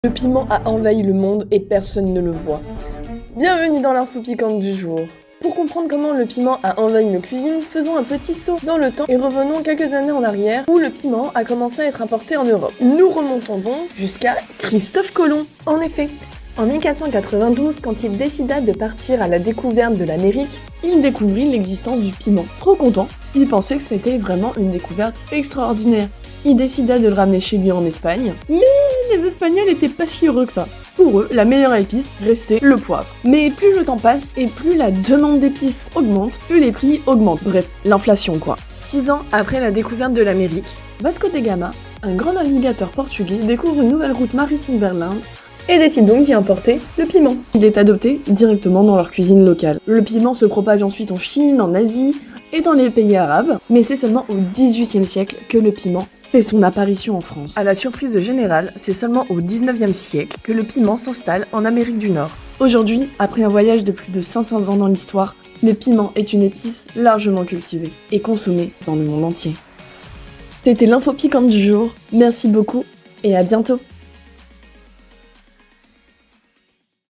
Le piment a envahi le monde et personne ne le voit. Bienvenue dans l'info piquante du jour. Pour comprendre comment le piment a envahi nos cuisines, faisons un petit saut dans le temps et revenons quelques années en arrière où le piment a commencé à être importé en Europe. Nous remontons donc jusqu'à Christophe Colomb. En effet, en 1492, quand il décida de partir à la découverte de l'Amérique, il découvrit l'existence du piment. Trop content, il pensait que c'était vraiment une découverte extraordinaire. Il décida de le ramener chez lui en Espagne, mais les Espagnols étaient pas si heureux que ça. Pour eux, la meilleure épice restait le poivre. Mais plus le temps passe et plus la demande d'épices augmente, plus les prix augmentent. Bref, l'inflation quoi. 6 ans après la découverte de l'Amérique, Vasco da Gama, un grand navigateur portugais, découvre une nouvelle route maritime vers l'Inde et décide donc d'y importer le piment. Il est adopté directement dans leur cuisine locale. Le piment se propage ensuite en Chine, en Asie et dans les pays arabes, mais c'est seulement au XVIIIe siècle que le piment fait son apparition en France. À la surprise générale, c'est seulement au XIXe siècle que le piment s'installe en Amérique du Nord. Aujourd'hui, après un voyage de plus de 500 ans dans l'histoire, le piment est une épice largement cultivée et consommée dans le monde entier. C'était l'info piquante du jour, merci beaucoup et à bientôt.